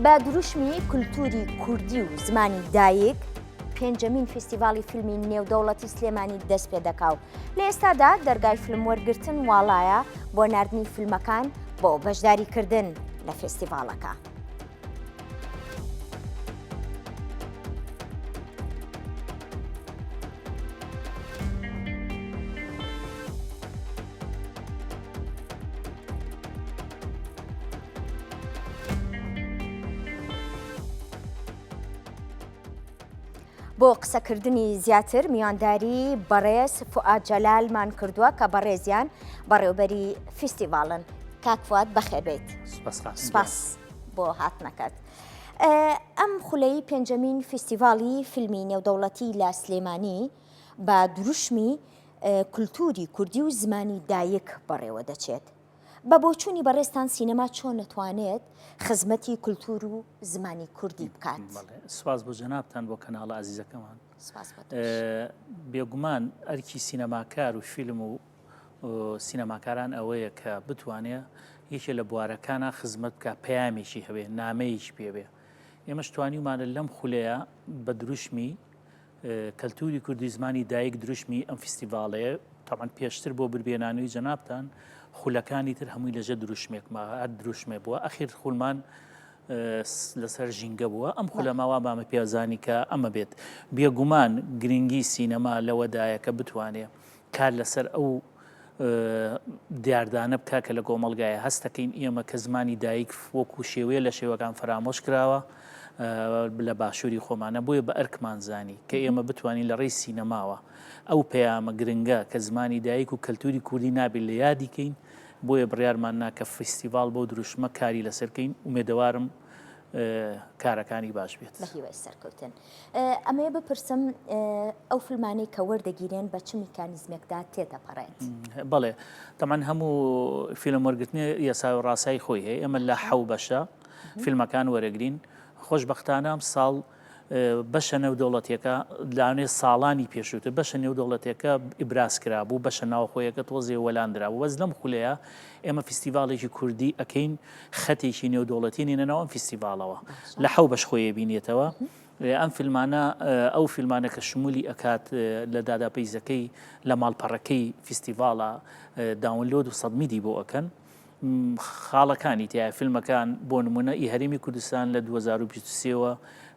بە دروشمی کولتوری کوردی و زمانی دایک پێنجەمین فیستیڤاڵی فیلمی نێودەوڵەتی سلێمانی دەست پێ دەکاو. لە ئێستادا دەرگای فیلم وەرگرتن واڵایە بۆ ناردنی فیلمەکان بۆ بەشداریکردن لە فێستیڤاڵەکە. بۆ قسەکردنی زیاتر میوانداری بەڕێز فوئاد جەلالمان کردووە کە بەڕێزیان بەڕێوەبەری فیستیڤاڵن. کاک فوئاد بەخێربێت. سپاس بۆ هاتنەکەت. ئەم خولەی پێنجەمین فیستیڤاڵی فیلمی نێودەوڵەتی لە سلێمانی بە دروشمی کولتوری کوردی و زمانی دایک بەڕێوە دەچێت. بە بۆچوونی بەڕێستان سینەما چۆن نەتوانێت خزمەتی کولتور و زمانی کوردی بکات؟ سواز بۆ جەنابتان بۆ کەناڵە عزیزەکەمان. بێگومان ئەرکی سینەماکار و فیلم و سینەماکاران ئەوەیە کە بتوانێت یەکێ لە بوارەکانە خزمەت بکە، پەیامێکی هەبێ، نامەیەکی پێبێ. ئێمەش توانیمانە لەم خولەیە بە دروشمی کەلتوری کوردی زمانی دایک دروشمی ئەم فیستیڤاڵەیە تاوان پێشتر بۆ بربێنانەوەی جەنابتان خولەکانی تر هەمووی لەژە دروشمێکمە هەر دروشمێ بووە. ئەخیر خولمان لەسەر ژینگە بووە. ئەم خولەماوا بامە پێزانی کە ئەمە بێت. بێگومان گرنگی سینەما لەوەدایە کە بتوانێت کار لەسەر ئەو دیاردانە بکە کە لە کۆمەڵگایە هەستەکەین ئێمە کە زمانی دایک وەکو شێوەیە لە شێوەکان فرامۆش کراوە لە باشووری خۆمانە. بۆیە بە ئەرکمان زانی کە ئێمە بتوانین لە ڕێی سینەماوە ئەو پەیامە گرنگە کە زمانی دایک و کەلتوری کوردی نابێت لە یادیکەین. بۆیە بڕیارمان ناکە فیستیڤاڵ بۆ دروشمە کاری لەسەرکەین. ومێدەوارم کارەکانی باش بێت. بە هیوای سەرکەوتن. ئەمەیە بپرسم ئەو فیلمانەی کە وەردەگیرێن بە چ میکانیزمێکدا تێدەپەڕێت؟ بەڵێ تەمان هەموو فیلم وەرگرتنی یاسا و ڕاستایی خۆی هەیە. ئێمە لە 7 بەشە فیلمەکان وەرەگرین. خۆشبەختانە ئەم ساڵ بەشە نێودەوڵەتیەکە لاوێ ساڵانی پێشووتر بەشە نێودەوڵەتیەکە ئیبراز کرابوو، بەشە ناوخۆیەکە تۆزێ وەلاندرابوو. وەز لەم خولەیە ئێمە فیستیڤاڵێکی کوردی ئەکەین، خەتێکی نێودەوڵەتی نێنەوە ئەم فیستیڤاڵەوە لە 7 بەش خۆیە بینێتەوە. ئەم فیلمانە ئەو فیلمانە کە شمولی ئەکات لە داداپەیزەکەی لە ماڵپەڕەکەی فیستیڤاڵە داونلۆد و سەبمیدی بۆ ئەکەن. خاڵەکانی تیا فیلمەکان بۆ نمونە ئی هەرێمی کوردستان لە 2023ەوە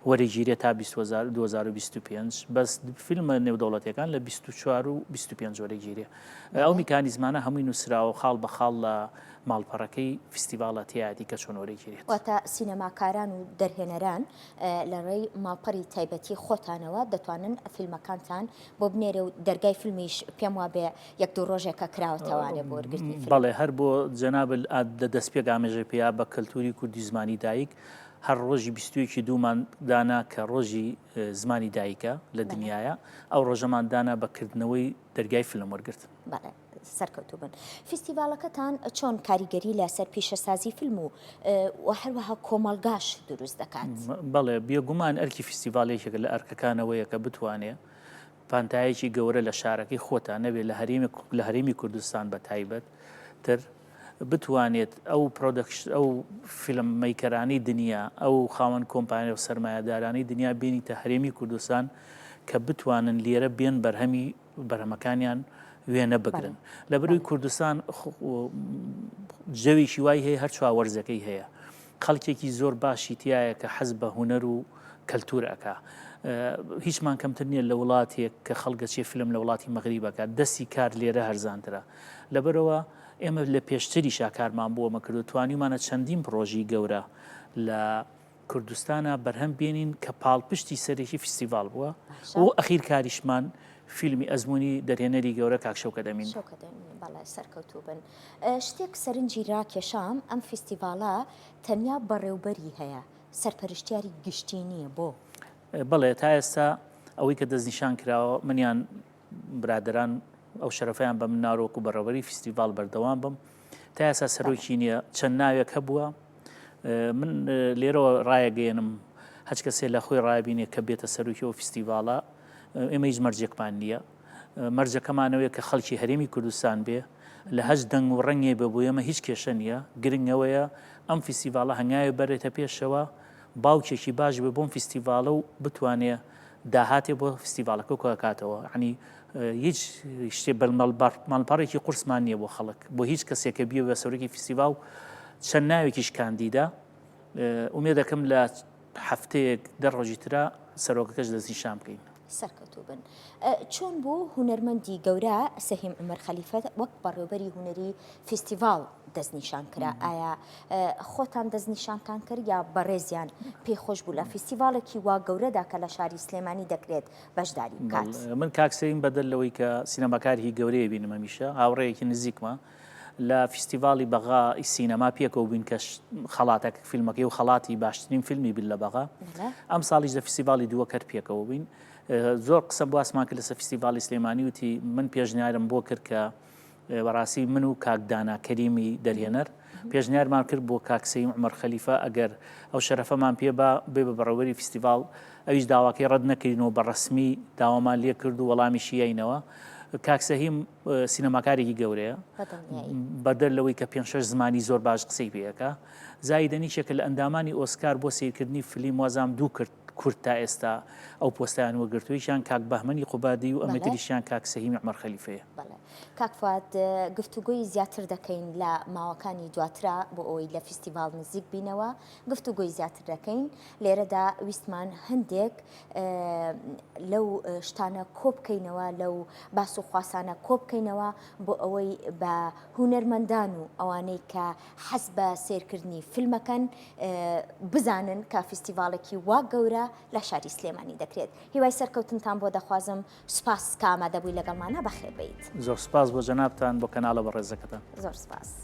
وەرەگیرێت تا 2025 بەس فیلمە نێودەوڵەتیەکان لە 24 و 25 وەرەگیرێ. ئەو میکانیزمانە هەمووی نووسراوە خاڵ بە خاڵ لە ماڵپەڕەکەی فیستیڤاڵەتیاتی کە چۆن وەرەگیرێت. واتە سینەماکاران و دەرهێنەران لە ڕێی ماڵپەڕی تایبەتی خۆتانەوە دەتوانن فیلمەکانتان بۆ بنێرە و دەرگای فیلمیش پێم وابێ یەک دوو ڕۆژێکە کراوەتەوانێ بۆ وەرگرتنی فیلم. بەڵێ هەر بۆ جەناب لە دەستپێک ئامێژە پێیا بە کەلتوری کوردی زمانی دایک هەر ڕۆژی 21 دوومان دانا کە ڕۆژی زمانی دایکە لە دنیاە. ئەو ڕۆژەمان دانا بەکردنەوەی دەرگای فیلم وەرگرتن. سەرکەوتوو بن. فیستیڤاڵەکەتان چۆن کاریگەری لەسەر پیشەسازی فیلم و هەروەها کۆمەڵگاش دروست دەکات؟ بەڵێ بێگومان ئەرکی فیستیڤاڵێکێکە لە ئەرکەکانەوەیە کە بتوانێت پانتایەکی گەورە لە شارەکەی خۆتان نەبێت لە هەرێمی کوردستان بە تایبەت تر بتوانێت ئەو فیلم مەیکەرانی دنیا ئەو خاوەن کۆمپانیا و سەرمایه‌دارانی دنیا بینیتە هەرێمی کوردستان کە بتوانن لێرە بێن بەرهەمی بەرهەمەکانیان وێنە بگرن. لە بەروی کوردستان جەوێکی وای هەیە هەر چاوەرزەکەی هەیە. خەڵکێکی زۆر باشی تایە کە حەز بە هونەر و کەلتور ئەکا. هیچمان کەمتر نییە لە وڵاتێک کە خەڵگەچێ فیلم لە وڵاتی مەغریبەکە دەستی کار لێرە هەرزانترە. لەبەرەوە ئێمە لە پێشتری شاکارمان بۆمە کردو توانیمانە چەندین پرۆژی گەورە لە کوردستانە بەرهەم بێنین کە پاڵپشتی سەرێکی فیستیڤاڵ بووە و ئەخیر کاریشمان فیلمی ئەزمموی دەرهێنەری گەورە کاکشەوکە دەمین. بەڵای سەرکەوتوو بن. شتێک سەرنجی ڕاکێشام ئەم فیستیڤاڵە تەنیا بەڕێوبەری هەیە، سەرپەرشتیاری گشتی نییە بۆ. بەڵێ تا ئێستا ئەوەی کە دەستنیشان کراوە منیان برادران ئەو شەرەفیان بە من ناڕۆک و بەڕێوەبەری فیستیڤاڵ بەردەوام بم. تا ئێستا سەرۆکی نییە، چەند ناوێک هەبووە. من لێرەوە ڕایەگەێنم هەچ کەسێ لە خۆی ڕابینێ کە بێتە سەرۆکی ئەو فیستیڤاڵە. ئێمە هیچ مەرجێکمان نییە. مەرجەکەمانەوەیە کە خەڵکی هەرێمی کوردستان بێ لە هەج دەنگ و ڕەنگێ بە بۆ ئێمە هیچ کێشە نییە. گرنگەوەیە ئەم فیستیڤالە هەنگاوی بەرێتە پێشەوە باوکێکی باش بێ بۆم فیستیڤالە و بتوانێت داهاتێ بۆ فیستیڤالەکە کۆکاتەوە عنی هیچ شتێ ماڵپەڕێکی قورسمان نییە بۆ خەڵک بۆ هیچ کەسێکە بیە بە سەرۆکی فیستیڤال چەند ناوێکیش کاندیدا ئومێ دەکەم لە هەفتەیەک دە ڕۆژی ترا سەرۆکەکەش دەستنیشان بکەین. سەرکەوتوو بن چۆن بۆ هونەرمەندی گەورە سەهیم عومەر خەلیفە وەک بەڕێوەبەری هونەری فیستیڤال دەستنیشان کرا ئایا خۆتان دەستنیشانتان کرد یا بەڕێزیان پێخۆش بوو لە فیستیڤالێکی وا گەورەدا کە لە شاری سلێمانی دەکرێت بەشداری بکات؟ من کاکسەیم بەدەل لەوەی کە سینەماکاری گەورەیە بینم هەمیشە هاوڕێیەکی نزیکمە لە فیستیڤالی بەغا سینەما پێکەوە بووین کە خەڵاتێک فیلمەکەی و خەڵاتی باشترین فیلمی بن لە بەغا ئەم ساڵیش لە فیستیڤالی دووەکەر پێکەوە بووین زۆر قسە باسمان کرد لەسەر فیستیڤالی سلێمانی وتی من پێشنیارم بۆ کرد کە بەڕاستی من و کاکدانا کەریمی دەرهێنەر پێشنیارمان کرد بۆ کاکسەیم عومەر خەلیفە ئەگەر ئەو شەرەفەمان پێ بێ بە بەڕێوەبەری فیستیڤال ئەویش داواکەی ڕەت نەکردینەوە بە ڕەسمی داوامان لێ کرد و وەڵامیشی یاینەوە کاکسەهیم سینەماکارێکی گەورەیە بەدەر لەوەی کە 5-6 زمانی زۆر باش قسەی پێەکە زایدەنیشێکە لە ئەندامانی ئۆسکار بۆ سیرکردنی فیلم وازام دوو کرد کورت تا ئێستا ئەو پۆستیان وەگرتوویشیان کاک بەهمەنی قوبادی و ئەمەتریشیان کاکسەهیمی عومەر خەلیفەیە. کاک فواد گفتوگۆی زیاتر دەکەین لە ماوەکانی دواترا بۆ ئەوەی لە فیستیڤال نزیک بینەوە گفتوگۆی زیاتر دەکەین لێرەدا ویستمان هەندێک لەو شتانە کۆبکەینەوە لەو باس و خواسانە کۆبکەینەوە بۆ ئەوەی بە هونەرمەندان و ئەوانەی کە حەز بە سێرکردنی فیلمەکەن بزانن کە فیستیڤالێکی وا گەورە لە شاری سلێمانی دەکرێت. هیوای سەرکەوتنتان بۆ دەخوازم سوپاس کە ئامادەبووی لەگەڵمانە بەخێر بیت. زۆر سپاس بۆ جەنابتان بۆ کەناڵە بە ڕێزەکەتان. زۆر سپاس.